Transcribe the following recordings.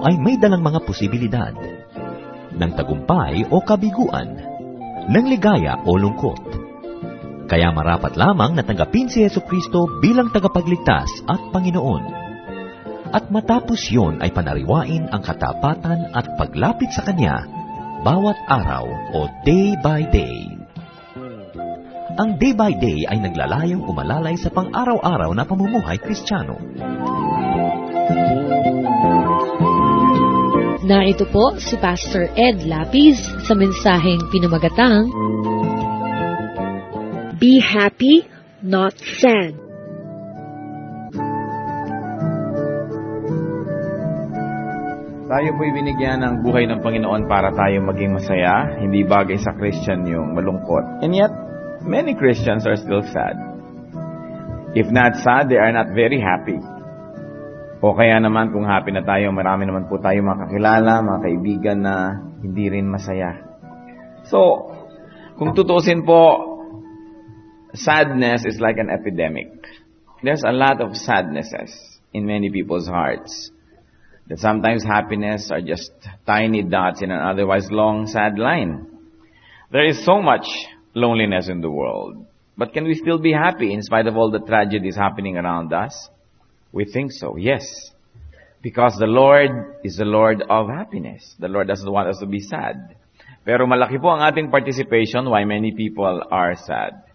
ay may dalang mga posibilidad ng tagumpay o kabiguan, ng ligaya o lungkot. Kaya marapat lamang na tanggapin si Jesucristo bilang tagapagligtas at Panginoon. At matapos yon ay panariwain ang katapatan at paglapit sa Kanya bawat araw o day by day. Ang day by day ay naglalayong umalalay sa pang-araw-araw na pamumuhay Kristiyano. Narito po si Pastor Ed Lapis sa mensaheng pinamagatang Be Happy, Not Sad. Tayo po'y binigyan ng buhay ng Panginoon para tayo maging masaya. Hindi bagay sa Christian yung malungkot. And yet, many Christians are still sad. If not sad, they are not very happy. O kaya naman kung happy na tayo, marami naman po tayo mga kakilala, mga kaibigan na hindi rin masaya. So, kung tutusin po, sadness is like an epidemic. There's a lot of sadnesses in many people's hearts. That sometimes happiness are just tiny dots in an otherwise long, sad line. There is so much loneliness in the world. But can we still be happy in spite of all the tragedies happening around us? We think so, yes. Because the Lord is the Lord of happiness. The Lord doesn't want us to be sad. Pero malaki po ang ating participation why many people are sad.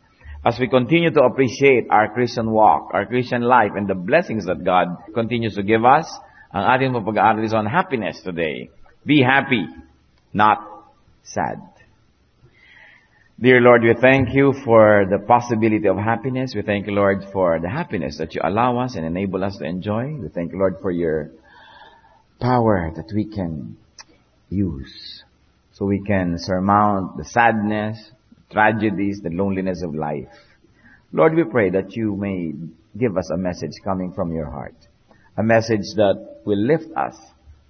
As we continue to appreciate our Christian walk, our Christian life, and the blessings that God continues to give us, ang ating pag-aaral is on happiness today. Be happy, not sad. Dear Lord, we thank you for the possibility of happiness. We thank you, Lord, for the happiness that you allow us and enable us to enjoy. We thank you, Lord, for your power that we can use so we can surmount the sadness, tragedies, the loneliness of life. Lord, we pray that you may give us a message coming from your heart. A message that will lift us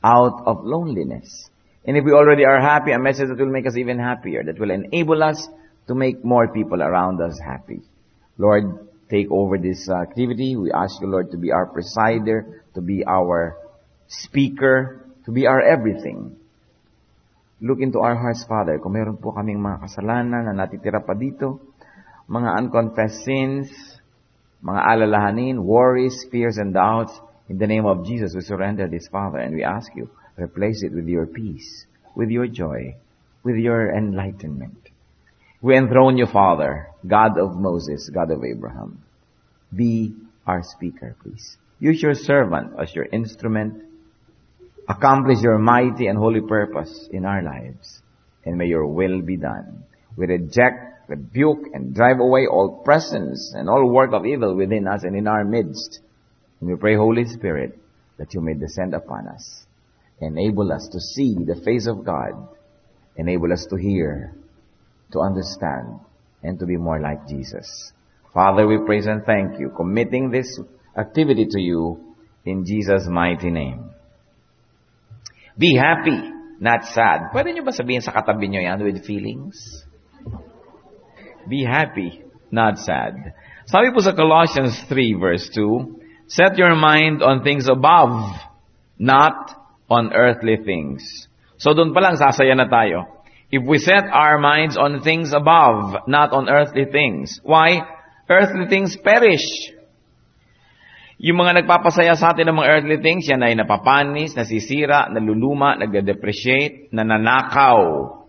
out of loneliness. And if we already are happy, a message that will make us even happier, that will enable us to make more people around us happy. Lord, take over this activity. We ask you, Lord, to be our presider, to be our speaker, to be our everything. Look into our hearts, Father. Kung meron po kaming mga kasalanan na natitira pa dito, mga unconfessed sins, mga alalahanin, worries, fears, and doubts, in the name of Jesus, we surrender this, Father, and we ask you, replace it with your peace, with your joy, with your enlightenment. We enthrone you, Father, God of Moses, God of Abraham. Be our speaker, please. Use your servant as your instrument. Accomplish your mighty and holy purpose in our lives. And may your will be done. We reject, rebuke, and drive away all presence and all work of evil within us and in our midst. And we pray, Holy Spirit, that you may descend upon us. Enable us to see the face of God. Enable us to hear, to understand, and to be more like Jesus. Father, we praise and thank you, committing this activity to you in Jesus' mighty name. Be happy, not sad. Pwede nyo ba sabihin sa katabi nyo yan with feelings? Be happy, not sad. Sabi po sa Colossians 3 verse 2, set your mind on things above, not on earthly things. So doon pa lang sasaya na tayo. If we set our minds on things above, not on earthly things. Why? Earthly things perish. Yung mga nagpapasaya sa atin ng mga earthly things, yan ay napapanis, nasisira, naluluma, nagde-depreciate, nananakaw.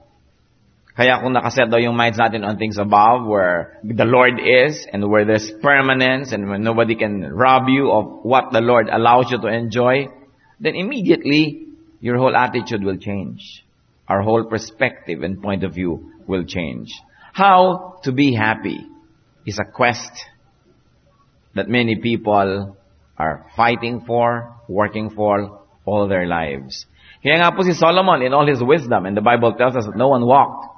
Kaya kung nakaset daw yung minds natin on things above, where the Lord is, and where there's permanence, and when nobody can rob you of what the Lord allows you to enjoy, then immediately, your whole attitude will change. Our whole perspective and point of view will change. How to be happy is a quest that many people are fighting for, working for all their lives. Kaya nga po si Solomon, in all his wisdom, and the Bible tells us that no one walked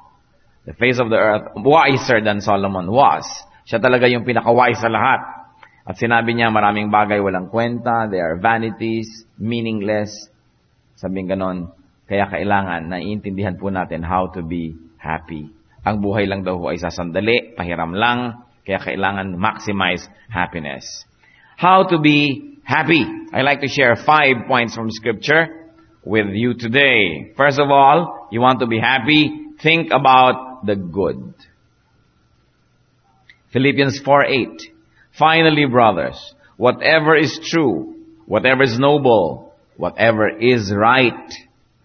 the face of the earth wiser than Solomon was. Siya talaga yung pinaka-wise sa lahat. At sinabi niya, maraming bagay walang kwenta, they are vanities, meaningless. Sabing ganon, kaya kailangan na iintindihan po natin how to be happy. Ang buhay lang daw ay sasandali, pahiram lang, kaya kailangan maximize happiness. How to be happy. I like to share 5 points from Scripture. with you today. First of all, you want to be happy, think about the good. Philippians 4:8. Finally, brothers, whatever is true, whatever is noble, whatever is right,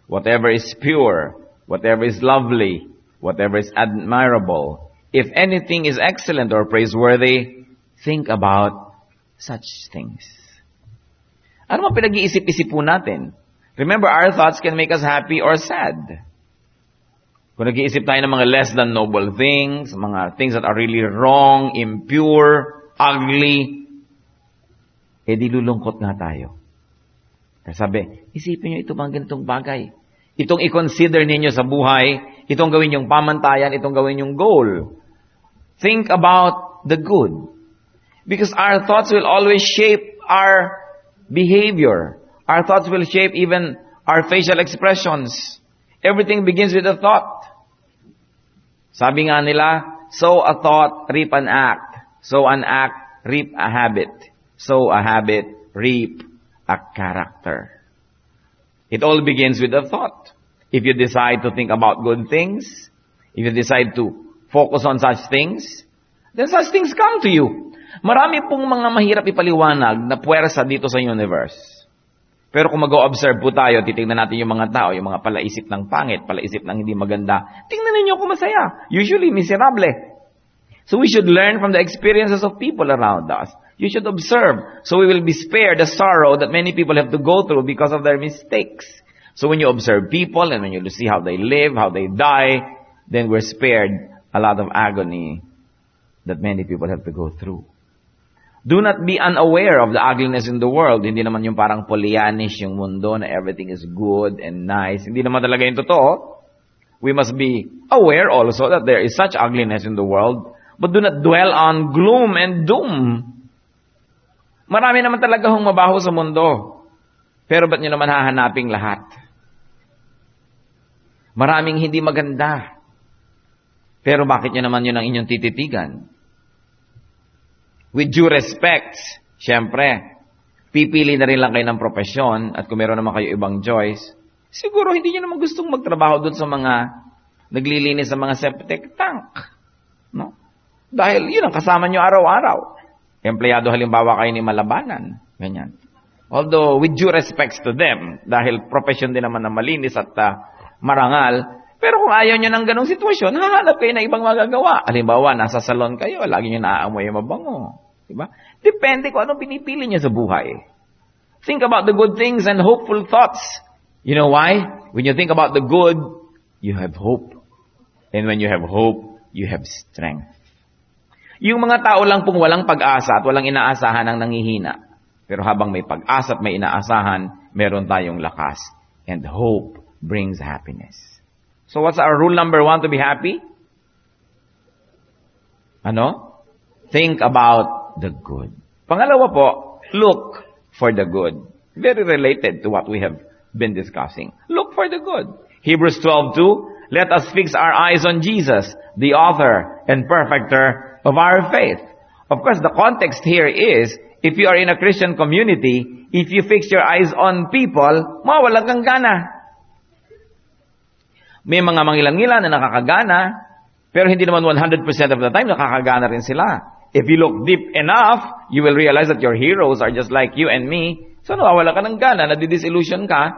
whatever is pure, whatever is lovely, whatever is admirable, if anything is excellent or praiseworthy, think about such things. Ano man pinag-iisip-isip po natin? Remember, our thoughts can make us happy or sad. Kung nag-iisip tayo ng mga less than noble things, mga things that are really wrong, impure, ugly, di lulungkot nga tayo. Kasi sabi, isipin nyo ito bang ganitong bagay. Itong i-consider ninyo sa buhay, itong gawin yung pamantayan, itong gawin yung goal. Think about the good. Because our thoughts will always shape our behavior. Our thoughts will shape even our facial expressions. Everything begins with a thought. Sabi nga nila, sow a thought, reap an act. Sow an act, reap a habit. Sow a habit, reap a character. It all begins with a thought. If you decide to think about good things, if you decide to focus on such things, then such things come to you. Marami pong mga mahirap ipaliwanag na puwersa dito sa universe. Pero kung mag-o-observe po tayo, titingnan natin yung mga tao, yung mga palaisip ng pangit, palaisip ng hindi maganda. Tingnan ninyo kung masaya. Usually, miserable. So we should learn from the experiences of people around us. You should observe, so we will be spared the sorrow that many people have to go through because of their mistakes. So when you observe people, and when you see how they live, how they die, then we're spared a lot of agony that many people have to go through. Do not be unaware of the ugliness in the world. Hindi naman yung parang Pollyannish yung mundo na everything is good and nice. Hindi naman talaga yung totoo. We must be aware also that there is such ugliness in the world. But do not dwell on gloom and doom. Marami naman talaga hong mabaho sa mundo. Pero ba't nyo naman hahanaping lahat? Maraming hindi maganda. Pero bakit nyo naman yun ang inyong tititigan? With due respect, syempre, pipili na rin lang kayo ng propesyon at kung meron naman kayo ibang choice, siguro hindi nyo naman gustong magtrabaho doon sa mga naglilinis sa mga septic tank. No? Dahil yun ang kasama nyo araw-araw. Empleyado halimbawa kayo ni Malabanan. Ganyan. Although, with due respects to them, dahil profesyon din naman na malinis at marangal, pero kung ayaw nyo ng ganong sitwasyon, hahanap kayo na ibang magagawa. Halimbawa, nasa salon kayo, lagi nyo naaamoy yung mabango. Diba? Depende kung anong pinipili nyo sa buhay. Think about the good things and hopeful thoughts. You know why? When you think about the good, you have hope. And when you have hope, you have strength. Yung mga tao lang pong walang pag-asa at walang inaasahan ang nangihina. Pero habang may pag-asa at may inaasahan, meron tayong lakas. And hope brings happiness. So what's our rule number 1 to be happy? Ano? Think about the good. Pangalawa po, look for the good. Very related to what we have been discussing. Look for the good. Hebrews 12:2, let us fix our eyes on Jesus, the author and perfecter of our faith. Of course, the context here is, if you are in a Christian community, if you fix your eyes on people, mawawalan kang gana. May mga mangilan-ngilan na nakakagana, pero hindi naman 100% of the time nakakagana rin sila. If you look deep enough, you will realize that your heroes are just like you and me. So nawawala ka ng gana, nadidisillusion ka.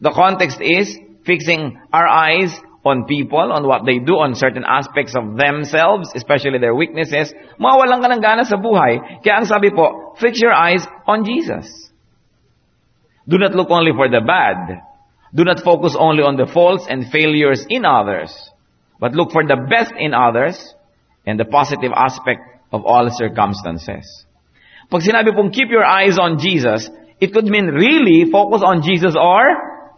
The context is fixing our eyes on people, on what they do, on certain aspects of themselves, especially their weaknesses. Mawawalan ka ng gana sa buhay. Kaya ang sabi po, fix your eyes on Jesus. Do not look only for the bad. Do not focus only on the faults and failures in others, but look for the best in others and the positive aspect of all circumstances. Pag sinabi pong keep your eyes on Jesus, it could mean really focus on Jesus or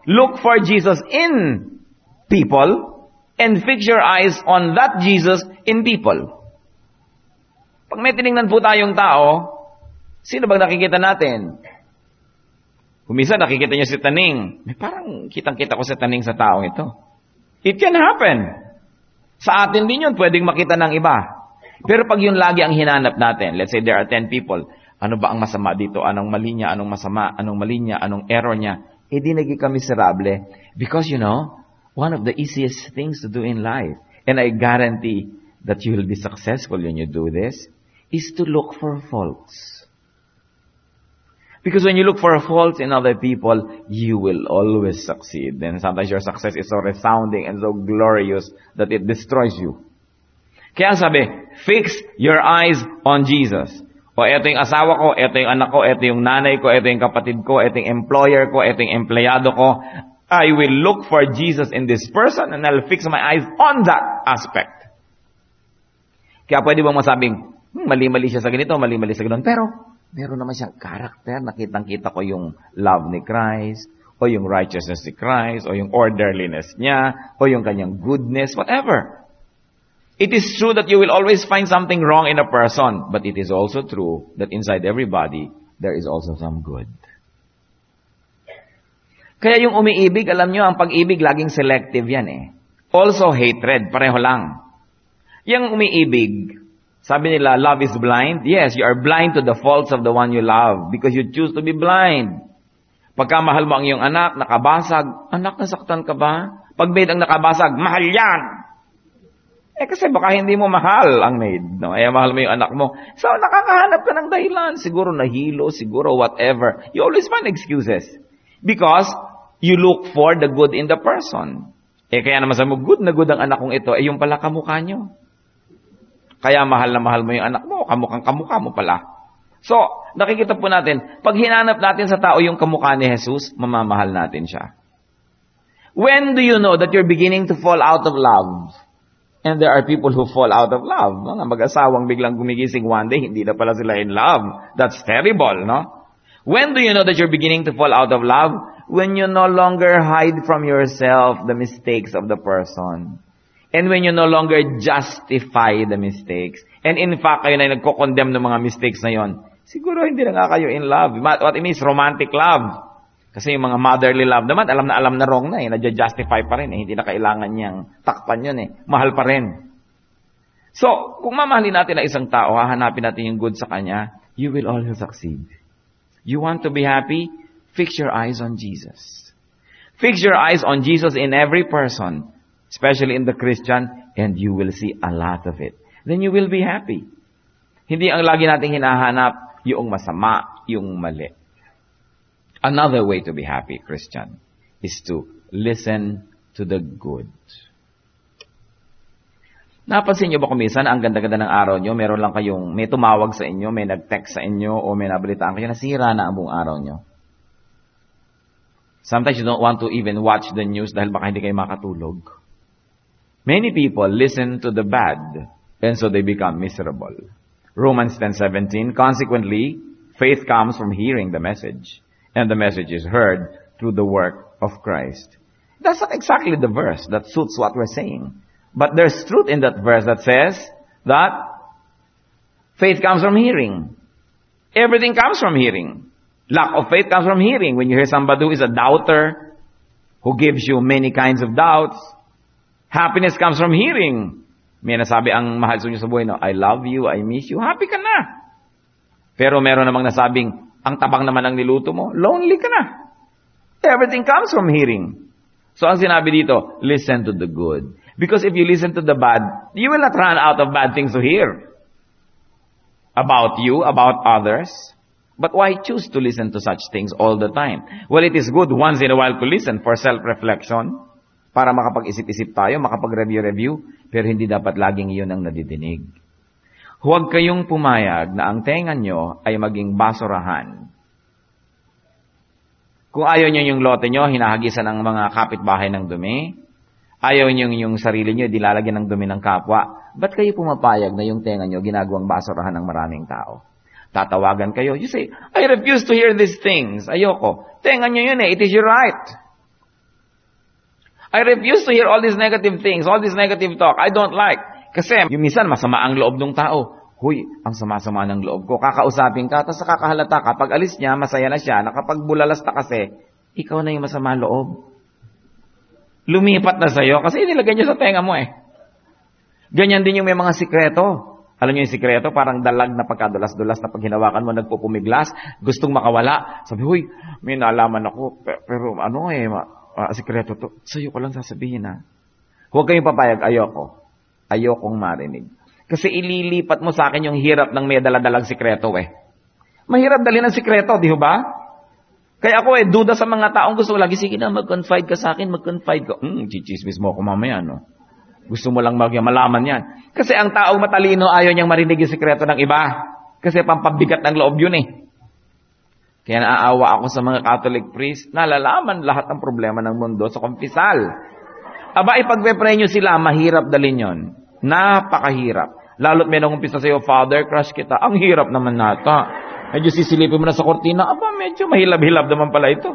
look for Jesus in people and fix your eyes on that Jesus in people. Pag may tinignan po tayong tao, sino bang nakikita natin? Kung minsan nakikita niyo si Taning, parang kitang-kita ko si Taning sa taong ito. It can happen. Sa atin din yun, pwedeng makita ng iba. Pero pag yun lagi ang hinanap natin, let's say there are 10 people, ano ba ang masama dito? Anong mali niya? Anong masama? Anong mali niya? Anong error niya? di naging ka miserable. Because, one of the easiest things to do in life, and I guarantee that you will be successful when you do this, is to look for faults. Because when you look for faults in other people, you will always succeed. And sometimes your success is so resounding and so glorious that it destroys you. Kaya sabi, fix your eyes on Jesus. O eto yung asawa ko, eto yung anak ko, eto yung nanay ko, eto yung kapatid ko, eto yung employer ko, eto yung empleyado ko. I will look for Jesus in this person and I'll fix my eyes on that aspect. Kaya pwede bang masabing, mali-mali siya sa ganito, mali-mali sa ganito. Pero, meron naman siyang karakter. Nakitang-kita ko yung love ni Christ, o yung righteousness ni Christ, o yung orderliness niya, o yung kanyang goodness, whatever. It is true that you will always find something wrong in a person, but it is also true that inside everybody, there is also some good. Kaya yung umiibig, alam nyo, ang pag-ibig laging selective yan eh. Also hatred, pareho lang. Yung umiibig, sabi nila, love is blind. Yes, you are blind to the faults of the one you love because you choose to be blind. Pagka mahal mo ang iyong anak, nakabasag, anak, nasaktan ka ba? Pag maid ang nakabasag, mahal yan! Kasi baka hindi mo mahal ang maid. No? Mahal mo yung anak mo. So, nakakahanap ka ng dahilan. Siguro nahilo, siguro whatever. You always find excuses. Because you look for the good in the person. Kaya naman sabi mo, good na good ang anak kong ito. Yung pala kamukha nyo. Kaya mahal na mahal mo yung anak mo. Kamukhang kamukha mo pala. So, nakikita po natin, pag hinanap natin sa tao yung kamukha ni Jesus, mamamahal natin siya. When do you know that you're beginning to fall out of love? And there are people who fall out of love. Mga mag-asawang biglang gumigising one day, hindi na pala sila in love. That's terrible, no? When do you know that you're beginning to fall out of love? When you no longer hide from yourself the mistakes of the person. And when you no longer justify the mistakes. And in fact, kayo na nagko-condemn ng mga mistakes na yon. Siguro hindi na nga kayo in love. What it means, romantic love. Kasi yung mga motherly love naman, alam na wrong na eh. Nadja-justify pa rin eh. Hindi na kailangan niyang takpan yun eh. Mahal pa rin. So, kung mamahalin natin ang isang tao, hahanapin natin yung good sa kanya, you will always succeed. You want to be happy? Fix your eyes on Jesus. Fix your eyes on Jesus in every person, especially in the Christian, and you will see a lot of it. Then you will be happy. Hindi ang lagi nating hinahanap yung masama, yung mali. Another way to be happy, Christian, is to listen to the good. Napansin niyo ba kung minsan, ang ganda-ganda ng araw niyo, meron lang kayong, may tumawag sa inyo, may nag-text sa inyo, o may nabalitaan kayo, nasira na ang buong araw niyo. Sometimes you don't want to even watch the news dahil baka hindi kayo makatulog. Many people listen to the bad, and so they become miserable. Romans 10:17, consequently, faith comes from hearing the message. And the message is heard through the work of Christ. That's not exactly the verse that suits what we're saying. But there's truth in that verse that says that faith comes from hearing. Everything comes from hearing. Lack of faith comes from hearing. When you hear somebody who is a doubter, who gives you many kinds of doubts, happiness comes from hearing. May nasabi ang mahal sa inyo sa buhay, no, I love you, I miss you, happy ka na. Pero meron namang nasabing, ang tabang naman ang niluto mo, lonely ka na. Everything comes from hearing. So ang sinabi dito, listen to the good. Because if you listen to the bad, you will not run out of bad things to hear. About you, about others. But why choose to listen to such things all the time? Well, it is good once in a while to listen for self-reflection. Para makapag-isip-isip tayo, makapag-review-review. Pero hindi dapat laging iyon ang nadidinig. Huwag kayong pumayag na ang tenga nyo ay maging basurahan. Kung ayaw nyo yung lote nyo, hinahagisan ng mga kapitbahay ng dumi. Ayaw nyo yung sarili nyo, dilalagyan ng dumi ng kapwa. Ba't kayo pumapayag na yung tenga nyo ginagawang basurahan ng maraming tao? Tatawagan kayo. You say, I refuse to hear these things. Ayoko. Tenga nyo yun eh. It is your right. I refuse to hear all these negative things, all this negative talk. I don't like. Kasi yung minsan masama ang loob ng tao. Huy, ang sama-sama ng loob ko. Kakausapin ka, tapos kakahalata ka. Pag alis niya, masaya na siya. Nakapagbulalasta kasi, ikaw na yung masama loob. Lumipat na sa'yo kasi inilagay niya sa tenga mo eh. Ganyan din yung may mga sikreto. Alam niyo yung sikreto, parang dalag na pagkadulas-dulas na pag hinawakan mo, nagpupumiglas, gustong makawala. Sabi, huy, may naalaman ako, pero sikreto to. Sa'yo ko lang sasabihin ha. Huwag kayong papayag, ayokong marinig. Kasi ililipat mo sa akin yung hirap ng may daladalang sikreto Mahirap dali ng sikreto, di ba? Kaya ako duda sa mga taong gusto lagi, sige na, mag-confide ka sa akin, mag-confide ka. Chichismis mo ako mamaya, no? Gusto mo lang malaman yan. Kasi ang taong matalino ayaw niyang marinig yung sikreto ng iba. Kasi pampabigat ng loob yun Kaya naaawa ako sa mga Catholic priest, nalalaman lahat ng problema ng mundo sa kumpisal. Aba, ipagpe-pray nyo sila, mahirap dalhin yon. Napakahirap. Lalo't may nangumpisa sa'yo, Father, crush kita. Ang hirap naman nata. Medyo sisilipin mo na sa kortina, aba, medyo mahilab-hilab naman pala ito.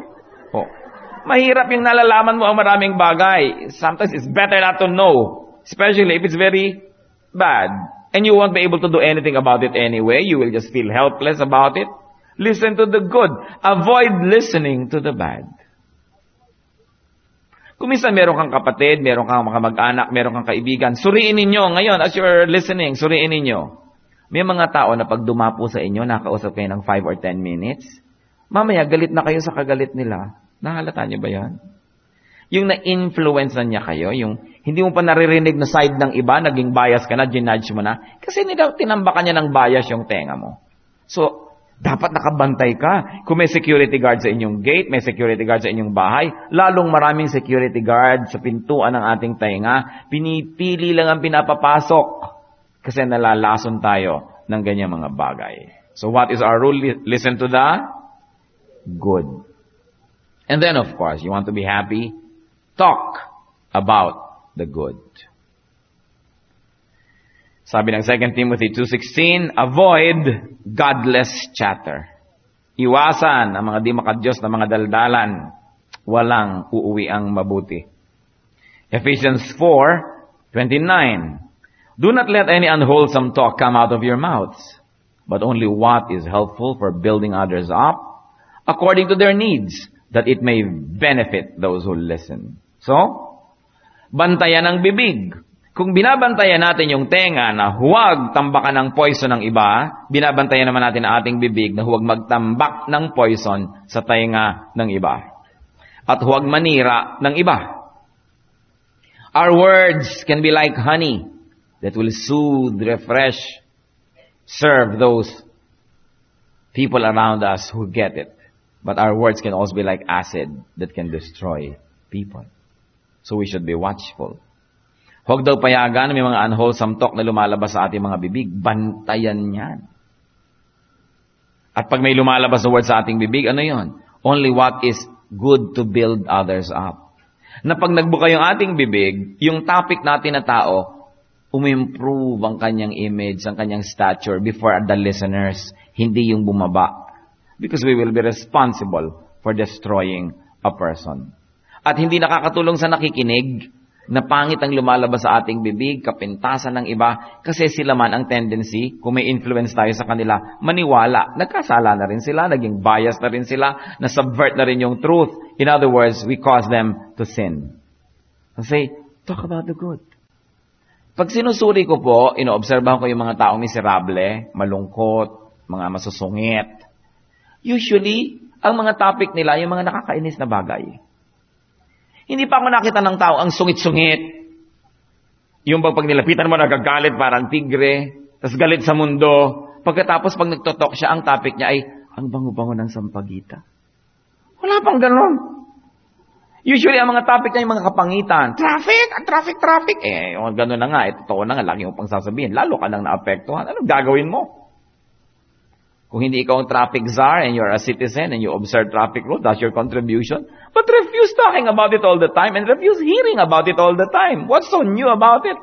Mahirap yung nalalaman mo ang maraming bagay. Sometimes it's better not to know. Especially if it's very bad. And you won't be able to do anything about it anyway. You will just feel helpless about it. Listen to the good. Avoid listening to the bad. Kung minsan meron kang kapatid, meron kang mga mag-anak, meron kang kaibigan, suriin ninyo ngayon as you're listening, suriin ninyo. May mga tao na pag dumapo sa inyo, nakausap kayo ng 5 or 10 minutes, mamaya galit na kayo sa kagalit nila. Nahalata niyo ba yan? Yung na-influence na niya kayo, yung hindi mo pa naririnig na side ng iba, naging bias ka na, ginudge mo na, kasi tinambakan niya ng bias yung tenga mo. So, dapat nakabantay ka. Kung may security guard sa inyong gate, may security guard sa inyong bahay, lalong maraming security guard sa pintuan ng ating tenga, pinipili lang ang pinapapasok. Kasi nalalason tayo ng ganyang mga bagay. So what is our rule? Listen to the good. And then, of course, you want to be happy? Talk about the good. Sabi ng 2 Timothy 2:16, avoid godless chatter. Iwasan ang mga di makadiyos na mga daldalan. Walang uuwi ang mabuti. Ephesians 4:29, do not let any unwholesome talk come out of your mouths, but only what is helpful for building others up, according to their needs, that it may benefit those who listen. So, bantayan ang bibig. Kung binabantayan natin yung tenga na huwag tambakan ng poison ng iba, binabantayan naman natin ang ating bibig na huwag magtambak ng poison sa tenga ng iba. At huwag manira ng iba. Our words can be like honey that will soothe, refresh, serve those people around us who get it. But our words can also be like acid that can destroy people. So we should be watchful. Huwag daw payagan may mga unwholesome talk na lumalabas sa ating mga bibig. Bantayan yan. At pag may lumalabas na word sa ating bibig, ano yon? Only what is good to build others up. Na pag nagbuka yung ating bibig, yung topic natin na tao, umimprove ang kanyang image, ang kanyang stature before the listeners, hindi yung bumaba. Because we will be responsible for destroying a person. At hindi nakakatulong sa nakikinig, na pangit ang lumalabas sa ating bibig, kapintasan ng iba, kasi sila man ang tendency, kung may influence tayo sa kanila, maniwala. Nagkasala na rin sila, naging bias na rin sila, na-subvert na rin yung truth. In other words, we cause them to sin. Say, talk about the good. Pag sinusuri ko po, inoobserbahan ko yung mga taong miserable, malungkot, mga masusungit. Usually, ang mga topic nila, yung mga nakakainis na bagay. Hindi pa ako nakita ng tao ang sungit-sungit. Yung pag nilapitan mo, nagagalit parang tigre, tas galit sa mundo. Pagkatapos pag nagtotok siya, ang topic niya ay, ang bango-bango ng sampagita. Wala pang ganon. Usually, ang mga topic niya yung mga kapangitan. Traffic. Yung ganon na nga, totoo na nga, lagi mo pang sasabihin. Lalo ka nang naapektuhan. Anong gagawin mo? Kung hindi ikaw ang traffic czar and you're a citizen and you observe traffic rules, that's your contribution. But refuse talking about it all the time and refuse hearing about it all the time. What's so new about it?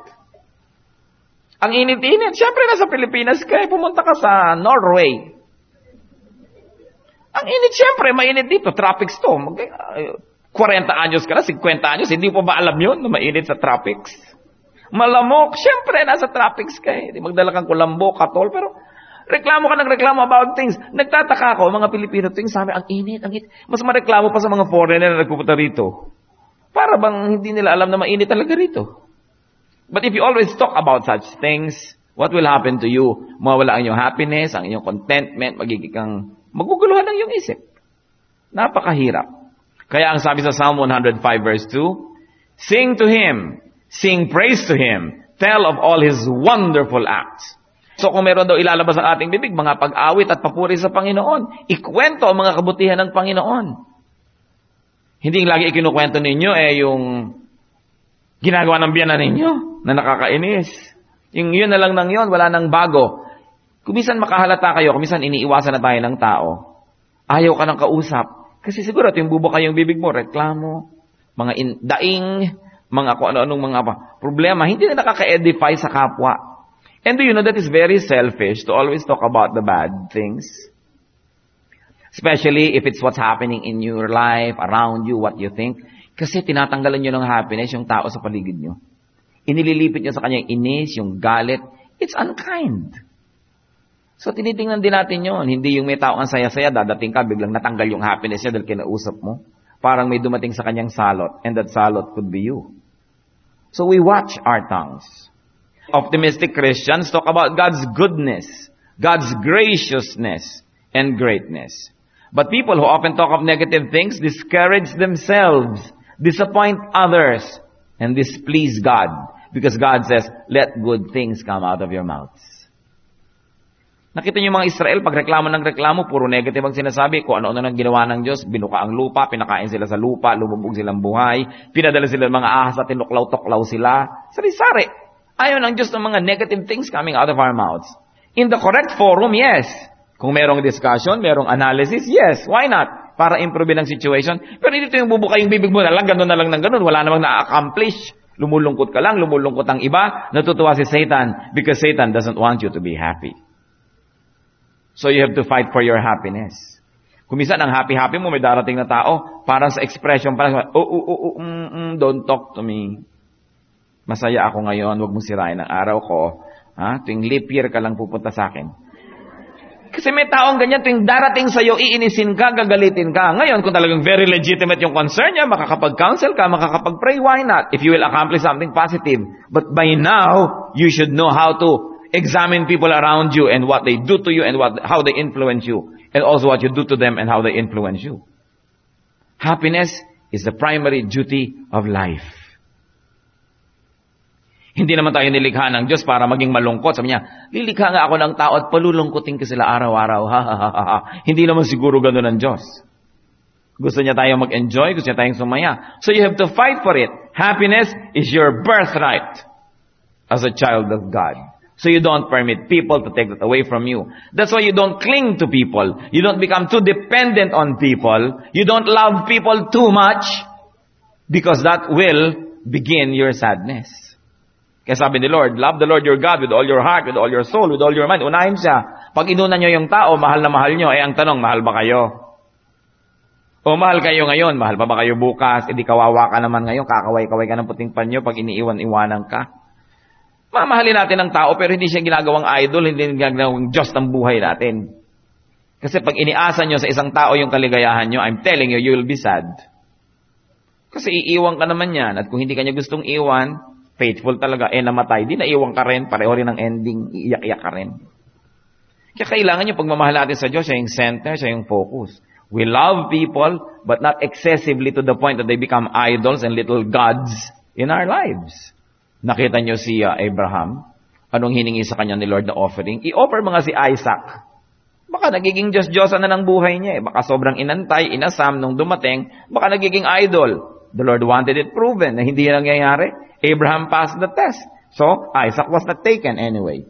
Ang init-init. Siyempre, nasa Pilipinas ka, pumunta ka sa Norway. Ang init, siyempre, mainit dito. Traffic storm. 40 anyos ka na, 50 anyos, hindi po ba alam yun na mainit sa traffics? Malamok, siyempre, nasa traffics ka eh. Magdala kang kulambo, katol, pero reklamo ka ng reklamo about things. Nagtataka ako, mga Pilipino, tuwing sabi, ang init. Mas mareklamo pa sa mga foreigner na nagpupunta rito. Para bang hindi nila alam na mainit talaga rito. But if you always talk about such things, what will happen to you? Mawala ang iyong happiness, ang iyong contentment, maguguluhan ang iyong isip. Napakahirap. Kaya ang sabi sa Psalm 105 verse 2, sing to Him, sing praise to Him, tell of all His wonderful acts. So kung meron daw ilalabas ang ating bibig, mga pag-awit at papuri sa Panginoon, ikwento ang mga kabutihan ng Panginoon. Hindi lagi ikinukwento ninyo yung ginagawa ng biyanan ninyo na nakakainis. Yung yun na lang nang yun, wala nang bago. Kumisan makahalata kayo, kumisan iniiwasan na tayo ng tao. Ayaw ka ng kausap. Kasi siguro yung bubuka yung bibig mo, reklamo, mga daing, mga kung ano-anong mga problema, hindi na nakaka-edify sa kapwa. And do you know that it's very selfish to always talk about the bad things? Especially if it's what's happening in your life, around you, what you think. Kasi tinatanggalan nyo ng happiness yung tao sa paligid nyo. Inililipit nyo sa kanya yung inis, yung galit. It's unkind. So tinitingnan din natin yun. Hindi yung may tao ang saya-saya, dadating ka, biglang natanggal yung happiness niya dahil kinausap mo. Parang may dumating sa kanyang salot, and that salot could be you. So we watch our tongues. Optimistic Christians talk about God's goodness, God's graciousness, and greatness. But people who often talk of negative things discourage themselves, disappoint others, and displease God. Because God says, let good things come out of your mouths. Nakita niyo mga Israel, pag reklamo ng reklamo, puro negative ang sinasabi. Kung ano-ano nang ginawa ng Diyos, binuka ang lupa, pinakain sila sa lupa, lumubog silang buhay, pinadala sila ng mga ahas at tinuklaw-tuklaw sila. Sari-sari. Ayaw ng Diyos ng mga negative things coming out of our mouths. In the correct forum, yes. Kung merong discussion, merong analysis, yes. Why not? Para improve ang situation. Pero dito yung bubuka yung bibig mo na lang, gano'n na lang ng gano'n. Wala namang na-accomplish. Lumulungkot ka lang, lumulungkot ang iba. Natutuwa si Satan because Satan doesn't want you to be happy. So you have to fight for your happiness. Kung minsan ang happy-happy mo, may darating na tao, parang sa expression, parang, don't talk to me. Masaya ako ngayon, huwag mong sirain ang araw ko. Tuwing leap year ka lang pupunta sa akin. Kasi may taong ganyan, tuwing darating sa'yo, iinisin ka, gagalitin ka. Ngayon, kung talagang very legitimate yung concern niya, makakapag-counsel ka, makakapag-pray, why not? If you will accomplish something positive. But by now, you should know how to examine people around you and what they do to you and how they influence you. And also what you do to them and how they influence you. Happiness is the primary duty of life. Hindi naman tayo nilikha ng Diyos para maging malungkot. Sabi niya, lilikha nga ako ng tao at palulungkutin ko sila araw-araw. Hindi naman siguro gano'n ang Diyos. Gusto niya tayo mag-enjoy, gusto niya tayong sumaya. So you have to fight for it. Happiness is your birthright as a child of God. So you don't permit people to take that away from you. That's why you don't cling to people. You don't become too dependent on people. You don't love people too much because that will begin your sadness. Kaya sabi ni Lord, love the Lord your God with all your heart, with all your soul, with all your mind. Unahin siya. Pag inunan nyo yung tao, mahal na mahal nyo. Ang tanong, mahal ba kayo? O mahal kayo ngayon, mahal pa ba kayo bukas? Di kawawa ka naman ngayon, kakaway-kaway ka ng puting panyo pag iniiwan-iwanan ka. Mamahalin natin ang tao pero hindi siya ginagawang idol, hindi ginagawang Diyos ng buhay natin. Kasi pag iniasa nyo sa isang tao yung kaligayahan nyo, I'm telling you, you will be sad. Kasi iiwan ka naman yan. At kung hindi ka niya gustong iwan, faithful talaga, namatay. Di naiwan ka rin, pareho rin ang ending, iiyak-iyak ka rin. Kaya kailangan yung pagmamahal natin sa Diyos, siya yung center, siya yung focus. We love people, but not excessively to the point that they become idols and little gods in our lives. Nakita niyo si Abraham, anong hiningi sa kanya ni Lord na offering? I-offer mga si Isaac. Baka nagiging Diyos-Diyosan na ng buhay niya. Baka sobrang inantay, inasam nung dumating, baka nagiging idol. The Lord wanted it proven na hindi yan nangyayari. Abraham passed the test. So, Isaac was not taken anyway.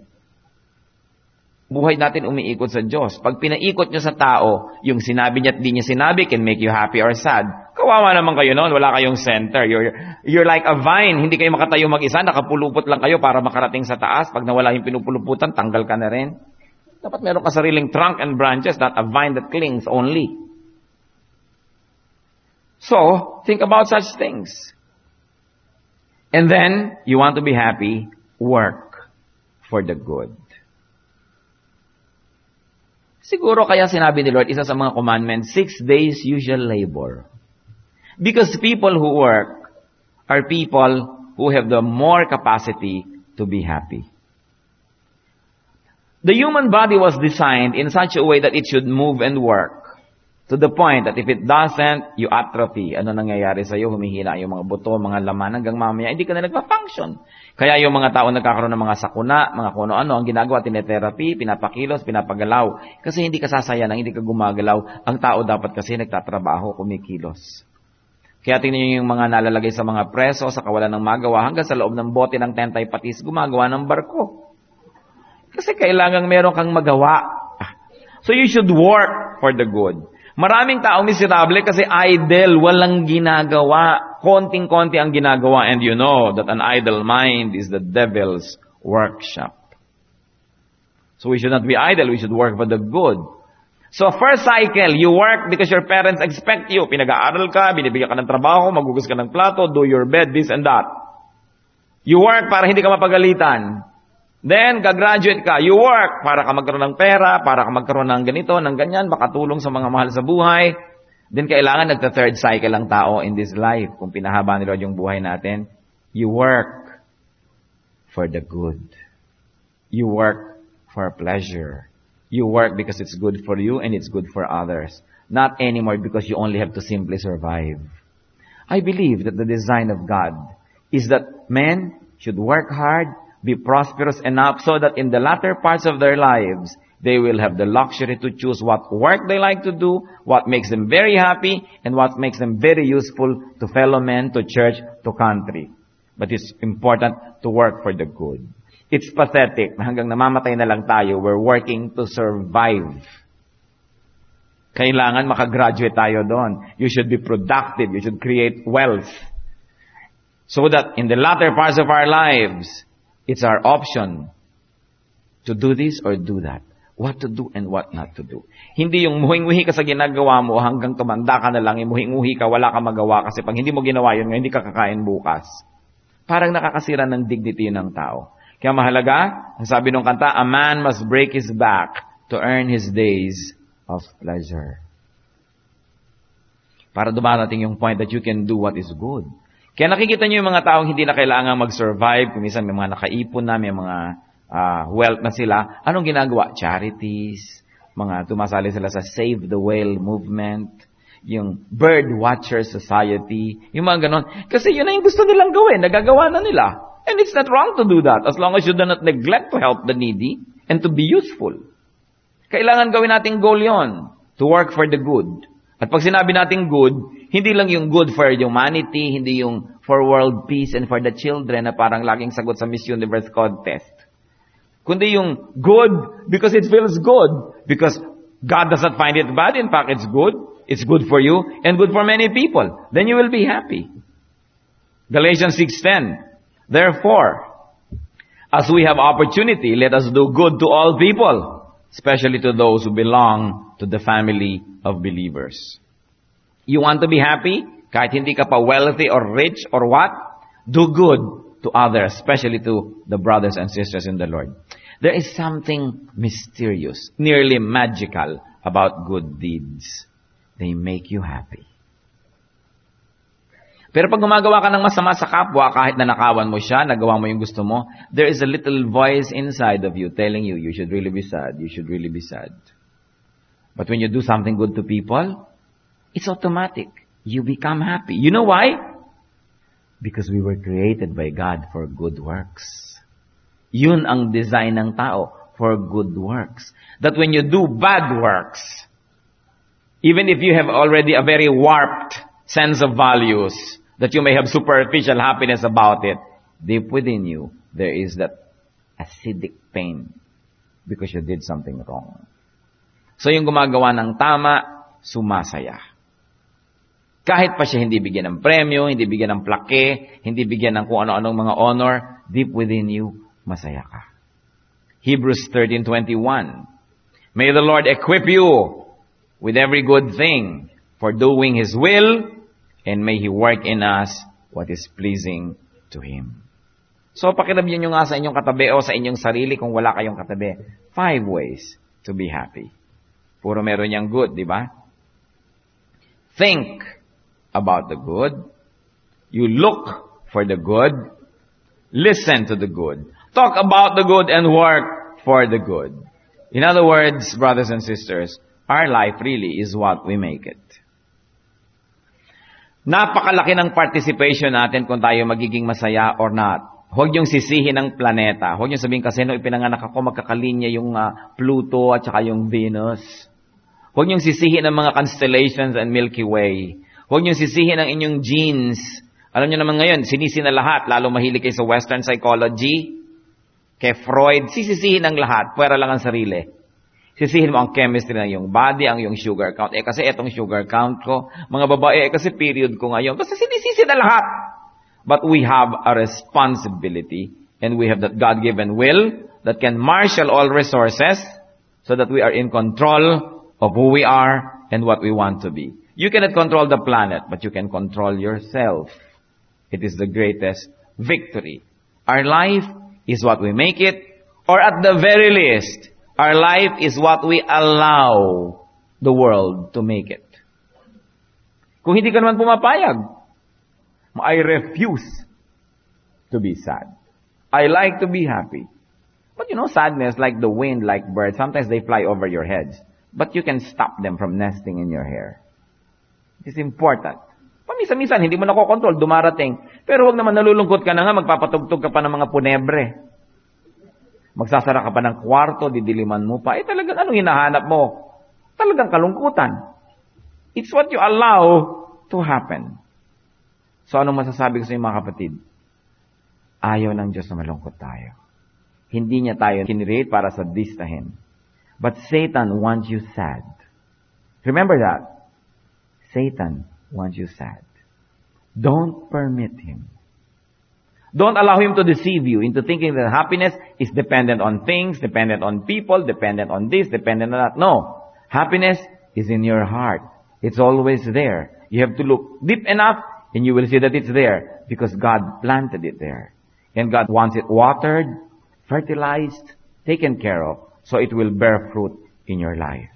Buhay natin umiikot sa Diyos. Pag pinaikot nyo sa tao, yung sinabi niya at di niya sinabi can make you happy or sad. Kawawa naman kayo noon, wala kayong center. You're like a vine, hindi kayo makatayo mag-isa, nakapulupot lang kayo para makarating sa taas. Pag nawala yung pinupuluputan, tanggal ka na rin. Dapat meron ka sariling trunk and branches, not a vine that clings only. So, think about such things. And then, you want to be happy, work for the good. Siguro kaya sinabi ni Lord, isa sa mga commandments, 6 days you shall labor. Because people who work are people who have the more capacity to be happy. The human body was designed in such a way that it should move and work. To the point that if it doesn't, you atrophy. Ano nangyayari sa'yo? Humihina yung mga buto, mga laman, hanggang mamaya, hindi ka na nagpa-function. Kaya yung mga tao nagkakaroon ng mga sakuna, mga kung ano, ang ginagawa, tinetherapy, pinapakilos, pinapagalaw. Kasi hindi ka sasaya nang hindi ka gumagalaw. Ang tao dapat kasi nagtatrabaho, kumikilos. Kaya tingnan nyo yung mga nalalagay sa mga preso, sa kawalan ng magawa, hanggang sa loob ng bote ng tentay patis, gumagawa ng barko. Kasi kailangan meron kang magawa. So you should work for the good. Maraming taong miserable kasi idle, walang ginagawa. Konting-konti ang ginagawa. And you know that an idle mind is the devil's workshop. So we should not be idle, we should work for the good. So first cycle, you work because your parents expect you. Pinag-aaral ka, binibigyan ka ng trabaho, magugas ka ng plato, do your bed, this and that. You work para hindi ka mapagalitan. Then, gagraduate ka. You work para ka magkaroon ng pera, para ka magkaroon ng ganito, ng ganyan, makatulong sa mga mahal sa buhay. Then, kailangan nagta-third cycle ang tao in this life. Kung pinahaba ni Lord yung buhay natin, you work for the good. You work for pleasure. You work because it's good for you and it's good for others. Not anymore because you only have to simply survive. I believe that the design of God is that men should work hard, be prosperous enough so that in the latter parts of their lives, they will have the luxury to choose what work they like to do, what makes them very happy, and what makes them very useful to fellow men, to church, to country. But it's important to work for the good. It's pathetic na hanggang namamatay na lang tayo, we're working to survive. Kailangan makagraduate tayo doon. You should be productive. You should create wealth. So that in the latter parts of our lives, it's our option to do this or do that. What to do and what not to do. Hindi yung muhing-muhi ka sa ginagawa mo hanggang tumanda ka na lang, yung muhing-muhi ka, wala ka magawa kasi pag hindi mo ginawa yun, hindi ka kakain bukas. Parang nakakasira ng dignity ng tao. Kaya mahalaga, ang sabi ng kanta, a man must break his back to earn his days of pleasure. Para dumarating yung point that you can do what is good. Kaya nakikita niyo yung mga taong hindi na kailangan mag-survive, kung minsan may mga nakaipon na, may mga wealth na sila. Anong ginagawa? Charities, mga tumasali sila sa Save the Whale movement, yung Bird Watcher Society, yung mga ganon. Kasi yun na yung gusto nilang gawin, nagagawa na nila. And it's not wrong to do that as long as you do not neglect to help the needy and to be useful. Kailangan gawin nating goal yon, to work for the good. At pag sinabi nating good, hindi lang yung good for humanity, hindi yung for world peace and for the children na parang laging sagot sa Miss Universe contest. Kundi yung good because it feels good. Because God does not find it bad. In fact, it's good. It's good for you and good for many people. Then you will be happy. Galatians 6:10. Therefore, as we have opportunity, let us do good to all people, especially to those who belong to the family of believers. You want to be happy? Kahit hindi ka pa wealthy or rich or what? Do good to others, especially to the brothers and sisters in the Lord. There is something mysterious, nearly magical about good deeds. They make you happy. Pero pag gumagawa ka ng masama sa kapwa, kahit nanakawan mo siya, nagawa mo yung gusto mo, there is a little voice inside of you telling you, you should really be sad, you should really be sad. But when you do something good to people, it's automatic. You become happy. You know why? Because we were created by God for good works. Yun ang design ng tao, for good works. That when you do bad works, even if you have already a very warped sense of values, that you may have superficial happiness about it, deep within you, there is that acidic pain because you did something wrong. So yung gumagawa ng tama, sumasaya. Kahit pa siya hindi bigyan ng premyo, hindi bigyan ng plaque, hindi bigyan ng kung ano-anong mga honor, deep within you, masaya ka. Hebrews 13:21. May the Lord equip you with every good thing for doing His will, and may He work in us what is pleasing to Him. So, pakilabyan nyo nga sa inyong katabi o sa inyong sarili kung wala kayong katabi. 5 ways to be happy. Puro meron niyang good, di ba? Think about the good. You look for the good. Listen to the good. Talk about the good and work for the good. In other words, brothers and sisters, our life really is what we make it. Napakalaki ng participation natin kung tayo magiging masaya or not. Huwag niyong sisihin ng planeta. Huwag niyong sabihin kasi nung ipinanganak ako, magkakalinya yung Pluto at saka yung Venus. Huwag niyong sisihin ang mga constellations and Milky Way. Huwag niyong sisihin ang inyong genes. Alam niyo naman ngayon, sinisi na lahat, lalo mahilig kayo sa Western psychology. Kay Freud, sisisihin ang lahat, pwera lang ang sarili. Sisihin mo ang chemistry ng iyong body, ang iyong sugar count. Kasi etong sugar count ko, mga babae, kasi period ko ngayon. Basta sinisisi na lahat. But we have a responsibility and we have that God-given will that can marshal all resources so that we are in control of who we are and what we want to be. You cannot control the planet, but you can control yourself. It is the greatest victory. Our life is what we make it, or at the very least, our life is what we allow the world to make it. Kung hindi ka naman pumapayag, I refuse to be sad. I like to be happy. But sadness, like the wind, like birds, sometimes they fly over your heads. But you can stop them from nesting in your hair. It is important. Pamisa-misan, hindi mo nakokontrol, dumarating. Pero huwag naman nalulungkot ka na nga, magpapatugtog ka pa ng mga punebre. Magsasara ka pa ng kwarto, didiliman mo pa. Talagang anong hinahanap mo? Talagang kalungkutan. It's what you allow to happen. So anong masasabi ko sa inyo mga kapatid? Ayaw ng Diyos na malungkot tayo. Hindi niya tayo kinreate para sadistahin. But Satan wants you sad. Remember that. Satan wants you sad. Don't permit him. Don't allow him to deceive you into thinking that happiness is dependent on things, dependent on people, dependent on this, dependent on that. No. Happiness is in your heart. It's always there. You have to look deep enough and you will see that it's there because God planted it there. And God wants it watered, fertilized, taken care of, so it will bear fruit in your life.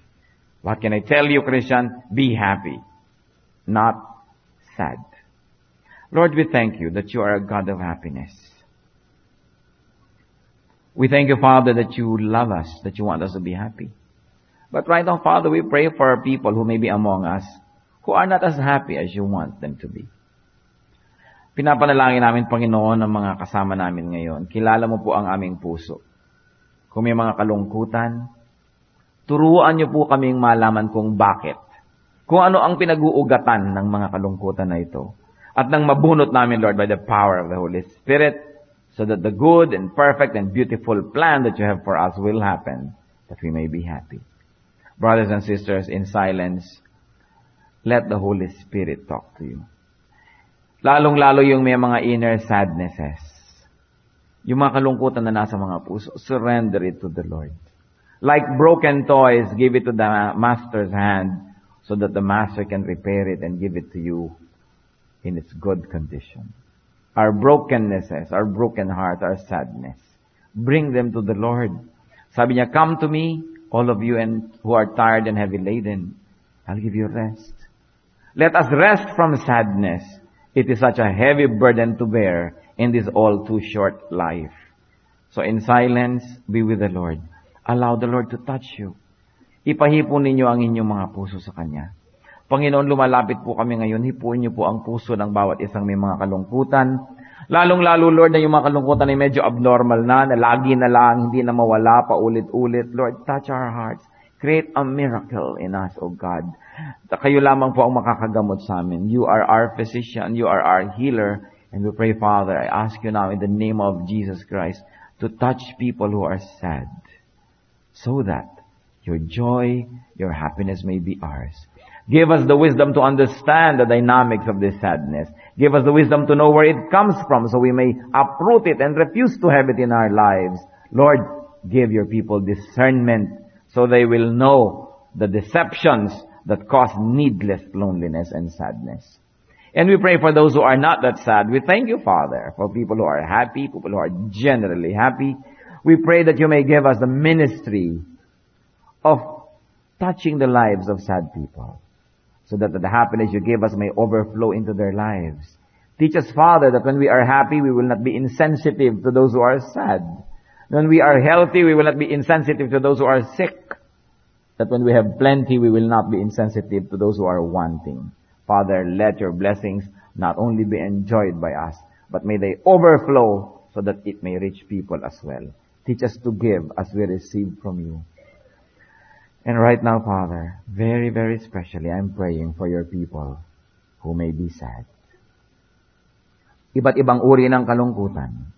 What can I tell you, Christian? Be happy, not sad. Lord, we thank you that you are a God of happiness. We thank you, Father, that you love us, that you want us to be happy. But right now, Father, we pray for our people who may be among us who are not as happy as you want them to be. Pinapanalangin namin, Panginoon, ang mga kasama namin ngayon. Kilala mo po ang aming puso. Kung may mga kalungkutan, turuan niyo po kaming malaman kung bakit. Kung ano ang pinag-uugatan ng mga kalungkutan na ito. At nang mabunot namin, Lord, by the power of the Holy Spirit, so that the good and perfect and beautiful plan that you have for us will happen, that we may be happy. Brothers and sisters, in silence, let the Holy Spirit talk to you. Lalong-lalo yung may mga inner sadnesses. Yung mga kalungkutan na nasa mga puso, surrender it to the Lord. Like broken toys, give it to the master's hand so that the master can repair it and give it to you in its good condition. Our brokennesses, our broken heart, our sadness, bring them to the Lord. Sabi niya, come to me, all of you and who are tired and heavy laden. I'll give you rest. Let us rest from sadness. It is such a heavy burden to bear in this all too short life. So in silence, be with the Lord. Allow the Lord to touch you. Ipahipon ninyo ang inyong mga puso sa Kanya. Panginoon, lumalapit po kami ngayon. Hipuin niyo po ang puso ng bawat isang may mga kalungkutan. Lalong-lalo, Lord, na yung mga kalungkutan ay medyo abnormal na lagi na lang, hindi na mawala, paulit-ulit. Lord, touch our hearts. Create a miracle in us, O God. Kayo lamang po ang makakagamot sa amin. You are our physician. You are our healer. And we pray, Father, I ask you now in the name of Jesus Christ to touch people who are sad so that your joy, your happiness may be ours. Give us the wisdom to understand the dynamics of this sadness. Give us the wisdom to know where it comes from so we may uproot it and refuse to have it in our lives. Lord, give your people discernment so they will know the deceptions that cause needless loneliness and sadness. And we pray for those who are not that sad. We thank you, Father, for people who are happy, people who are generally happy. We pray that you may give us the ministry of touching the lives of sad people, so that the happiness you give us may overflow into their lives. Teach us, Father, that when we are happy, we will not be insensitive to those who are sad. When we are healthy, we will not be insensitive to those who are sick. That when we have plenty, we will not be insensitive to those who are wanting. Father, let your blessings not only be enjoyed by us, but may they overflow so that it may reach people as well. Teach us to give as we receive from you. And right now, Father, very, very specially, I'm praying for your people who may be sad. Iba't ibang uri ng kalungkutan.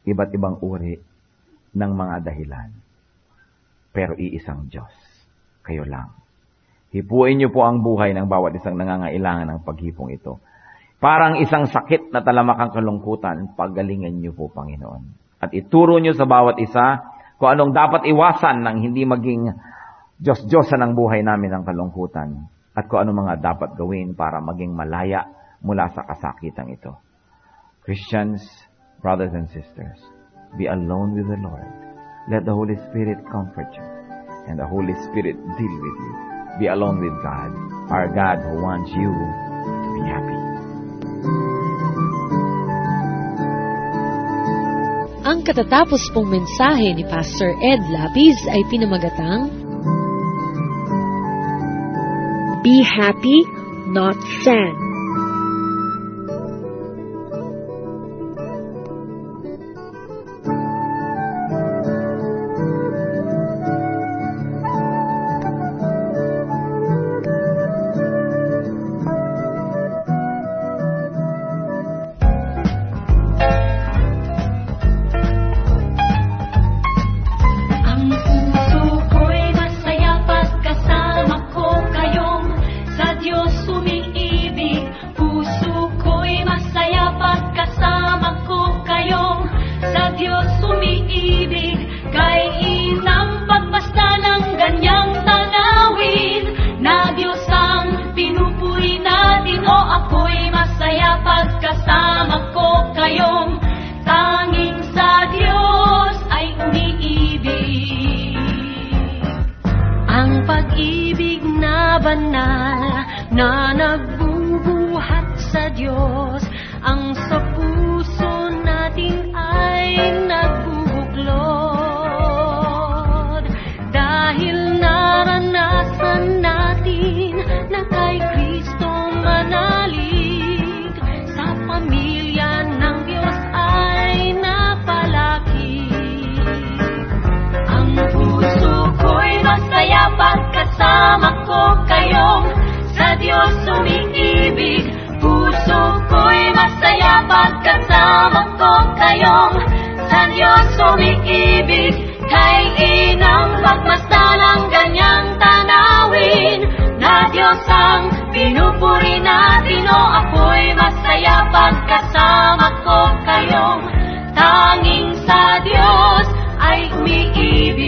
Iba't ibang uri ng mga dahilan. Pero iisang Diyos. Kayo lang. Hipuin niyo po ang buhay ng bawat isang nangangailangan ng paghipong ito. Parang isang sakit na talamak ang kalungkutan, pagalingan niyo po, Panginoon. At ituro niyo sa bawat isa kung anong dapat iwasan nang hindi maging Diyos-Diyosan ang buhay namin ng kalungkutan. At kung anong mga dapat gawin para maging malaya mula sa kasakitang ito. Christians, brothers and sisters, be alone with the Lord. Let the Holy Spirit comfort you. And the Holy Spirit deal with you. Be alone with God, our God who wants you to be happy. Ang katatapos pong mensahe ni Pastor Ed Lapiz ay pinamagatang, Be happy, not sad. Na nagbubuhat sa Diyos, ang sa puso natin ay nagbubuklod. Dahil naranasan natin na kay Kristo manalig, sa pamilya ng Diyos ay napalaki. Ang puso ko'y masaya pagkasama ko kayong sa Diyos umiibig. Puso ko'y masaya pagkasama ko kayong sa Diyos umiibig. Kay inang pagmasdan ang ganyang tanawin, na Diyos ang pinupuri natin. O ako'y masaya pagkasama ko kayong tanging sa Diyos ay umiibig.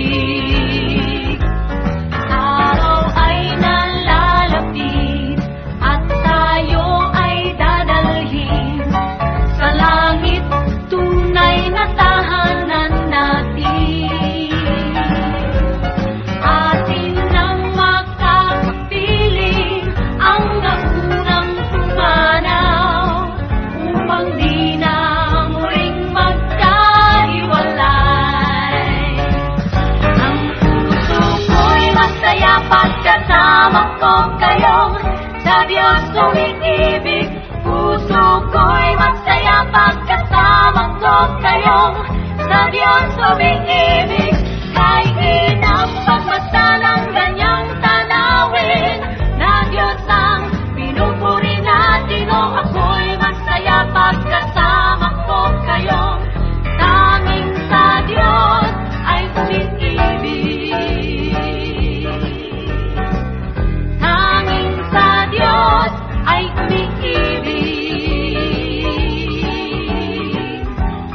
Umiibig, puso ko'y masaya pagkasama ko kayong sa Diyos umiibig. Kay inang pagmasdan ang ganyang tanawin, na Diyos ang pinupuri natin. O ako'y masaya pagkasama ko kayong tanging sa Diyos ay umiibig. Tanging sa Diyos ay umiibig.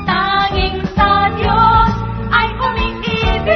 Tanging sa Diyos ay umiibig.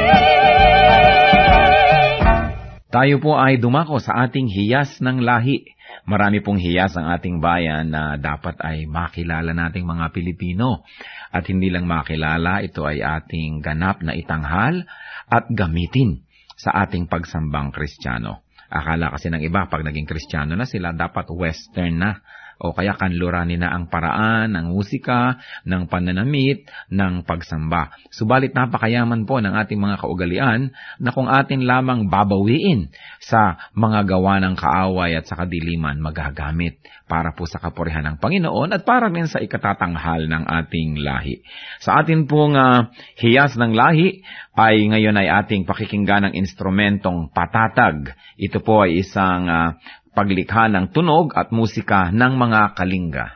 Tayo po ay dumako sa ating hiyas ng lahi. Marami pong hiyas ang ating bayan na dapat ay makilala nating mga Pilipino. At hindi lang makilala, ito ay ating ganap na itanghal at gamitin sa ating pagsambang Kristiyano. Akala kasi ng iba, pag naging Kristiyano na sila, dapat Western na o kaya kanluranin na ang paraan ng musika, ng pananamit, ng pagsamba. Subalit napakayaman po ng ating mga kaugalian na kung atin lamang babawiin sa mga gawa ng kaaway at sa kadiliman magagamit para po sa kapurihan ng Panginoon at para rin sa ikatatanghal ng ating lahi. Sa atin pong hiyas ng lahi ay ngayon ay ating pakikinggan ng instrumentong patatag. Ito po ay isang paglikha ng tunog at musika ng mga kalinga.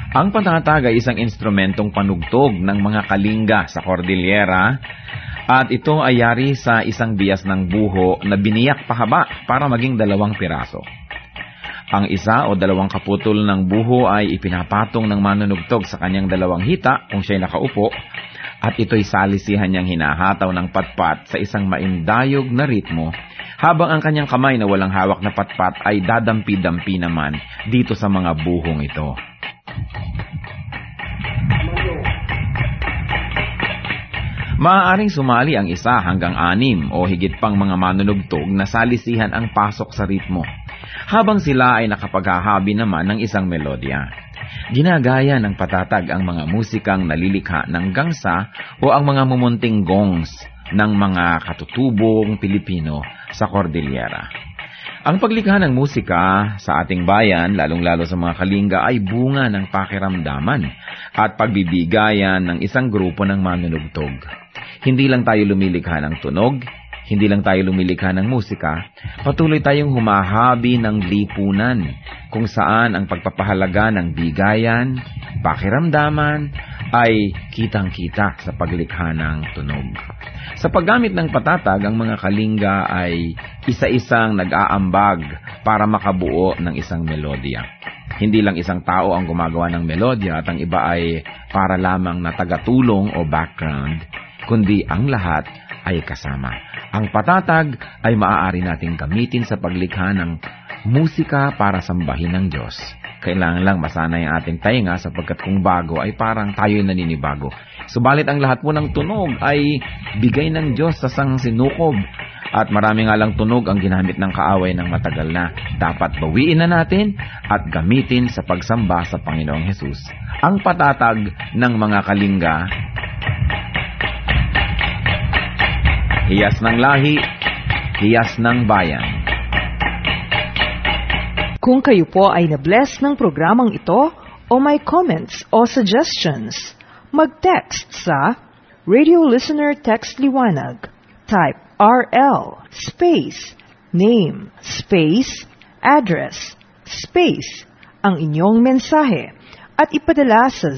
Ang patatag ay isang instrumentong panugtog ng mga kalinga sa Cordillera at ito ay yari sa isang bias ng buho na biniyak pahaba para maging 2 piraso. Ang isa o 2 kaputol ng buho ay ipinapatong ng manunugtog sa kanyang 2 hita kung siya'y nakaupo at ito'y salisihan niyang hinahataw ng patpat sa isang maindayog na ritmo habang ang kanyang kamay na walang hawak na patpat ay dadampi-dampi naman dito sa mga buhong ito. Maaaring sumali ang 1 hanggang 6 o higit pang mga manunugtog na salisihan ang pasok sa ritmo, habang sila ay nakapaghahabi naman ng isang melodya. Ginagaya ng patatag ang mga musikang nalilikha ng gangsa o ang mga mumunting gongs ng mga katutubong Pilipino sa Cordillera. Ang paglikha ng musika sa ating bayan, lalong-lalo sa mga kalinga, ay bunga ng pakiramdaman at pagbibigayan ng isang grupo ng manunugtog. Hindi lang tayo lumilikha ng tunog, hindi lang tayo lumilikha ng musika, patuloy tayong humahabi ng lipunan kung saan ang pagpapahalaga ng bigayan, pakiramdaman, ay kitang-kita sa paglikha ng tunog. Sa paggamit ng patatag, ang mga kalinga ay isa-isang nag-aambag para makabuo ng isang melodya. Hindi lang isang tao ang gumagawa ng melodya at ang iba ay para lamang na tagatulong o background, kundi ang lahat ay kasama. Ang patatag ay maaari nating gamitin sa paglikha ng musika para sambahin ng Diyos. Kailangan lang masanay ang ating tainga sapagkat kung bago ay parang tayo'y naninibago. Subalit ang lahat po ng tunog ay bigay ng Diyos sa sangsinukob. At marami nga lang tunog ang ginamit ng kaaway ng matagal na. Dapat bawiin na natin at gamitin sa pagsamba sa Panginoong Hesus. Ang patatag ng mga kalinga, hiyas ng lahi, hiyas ng bayan. Kung kayo po ay na-bless ng programang ito o may comments o suggestions, mag-text sa Radio Listener Text Liwanag. Type RL space name space address space ang inyong mensahe at ipadala sa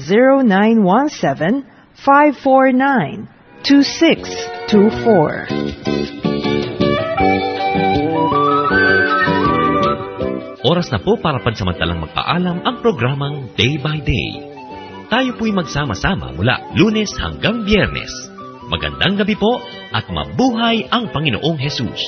0917-549-2624. Oras na po para pansamantalang magpaalam ang programang Day by Day. Tayo po'y magsama-sama mula Lunes hanggang Biyernes. Magandang gabi po at mabuhay ang Panginoong Hesus.